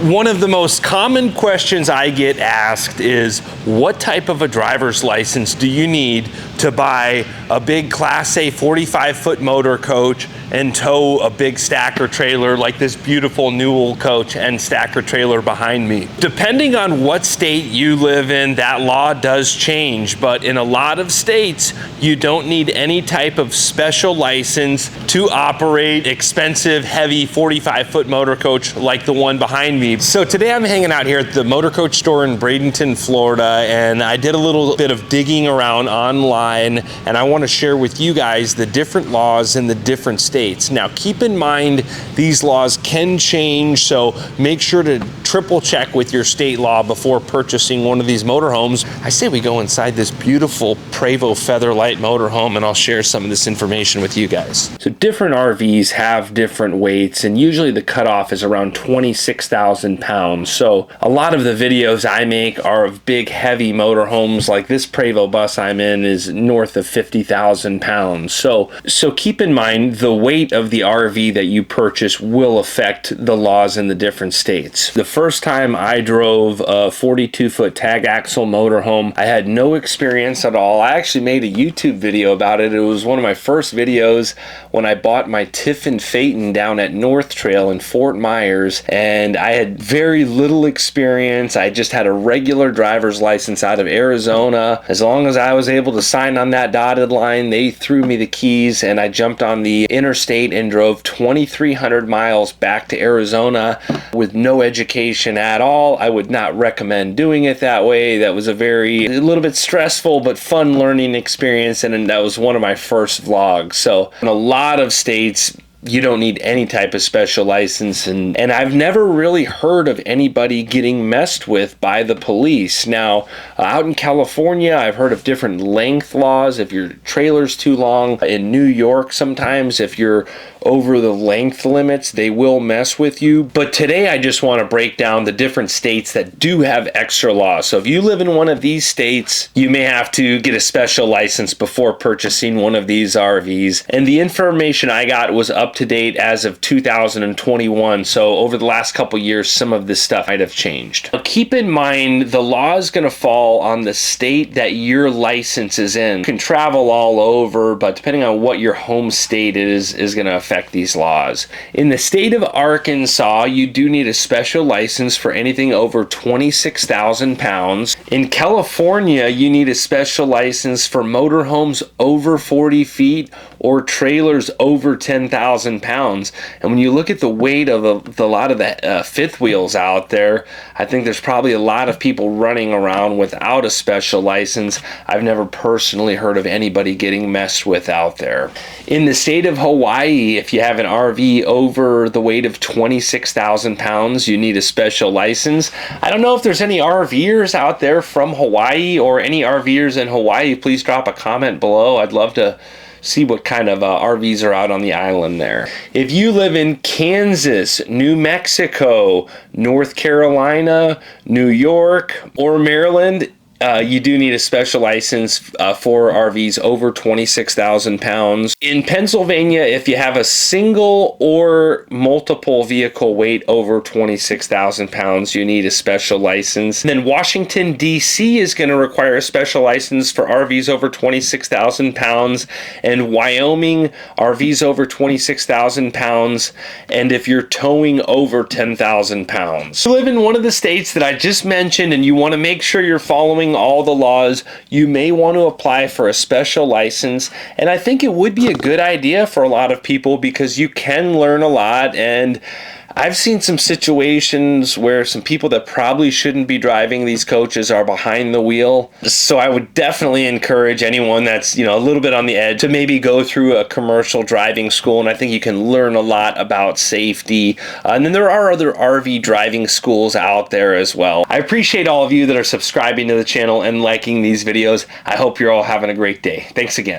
One of the most common questions I get asked is, what type of a driver's license do you need to buy a big Class A 45-foot motor coach and tow a big stacker trailer like this beautiful Newell coach and stacker trailer behind me? Depending on what state you live in, that law does change, but in a lot of states, you don't need any type of special license to operate expensive, heavy 45-foot motor coach like the one behind me. So today I'm hanging out here at the motor coach store in Bradenton, Florida, and I did a little bit of digging around online, and I want to share with you guys the different laws in the different states. Now, keep in mind, these laws can change, so make sure to triple check with your state law before purchasing one of these motorhomes. I say we go inside this beautiful Prevost Featherlight motorhome, and I'll share some of this information with you guys. So different RVs have different weights, and usually the cutoff is around 26,000 pounds. So a lot of the videos I make are of big, heavy motorhomes. Like this Prevost bus I'm in is north of 50,000 pounds. So keep in mind, the weight of the RV that you purchase will affect the laws in the different states. The first time I drove a 42-foot tag axle motorhome, I had no experience at all. I actually made a YouTube video about it. It was one of my first videos when I bought my Tiffin Phaeton down at North Trail in Fort Myers, and I had very little experience. I just had a regular driver's license out of Arizona. As long as I was able to sign on that dotted line, they threw me the keys, and I jumped on the interstate and drove 2,300 miles back to Arizona with no education at all. I would not recommend doing it that way. That was a little bit stressful but fun learning experience, and that was one of my first vlogs. So in a lot of states, you don't need any type of special license, and I've never really heard of anybody getting messed with by the police. Now, out in California, I've heard of different length laws. If your trailer's too long, in New York, sometimes if you're over the length limits, they will mess with you. But today I just want to break down the different states that do have extra laws. So if you live in one of these states, you may have to get a special license before purchasing one of these RVs. And the information I got was up to date as of 2021. So over the last couple years, some of this stuff might have changed. Now, keep in mind, the law is going to fall on the state that your license is in. You can travel all over, but depending on what your home state is going to affect these laws. In the state of Arkansas, you do need a special license for anything over 26,000 pounds. In California, you need a special license for motorhomes over 40 feet or trailers over 10,000 pounds. And when you look at the weight of a lot of the fifth wheels out there, I think there's probably a lot of people running around without a special license. I've never personally heard of anybody getting messed with out there. In the state of Hawaii, if you have an RV over the weight of 26,000 pounds, you need a special license. I don't know if there's any RVers out there from Hawaii, or any RVers in Hawaii. Please drop a comment below. I'd love to see what kind of RVs are out on the island there. If you live in Kansas, New Mexico, North Carolina, New York, or Maryland, you do need a special license for RVs over 26,000 pounds. In Pennsylvania, if you have a single or multiple vehicle weight over 26,000 pounds, you need a special license. And then Washington, D.C. is going to require a special license for RVs over 26,000 pounds, and Wyoming, RVs over 26,000 pounds, and if you're towing over 10,000 pounds. If you live in one of the states that I just mentioned and you want to make sure you're following all the laws, you may want to apply for a special license. And I think it would be a good idea for a lot of people because you can learn a lot. And I've seen some situations where some people that probably shouldn't be driving these coaches are behind the wheel. So I would definitely encourage anyone that's, a little bit on the edge to maybe go through a commercial driving school. And I think you can learn a lot about safety. And then there are other RV driving schools out there as well. I appreciate all of you that are subscribing to the channel and liking these videos. I hope you're all having a great day. Thanks again.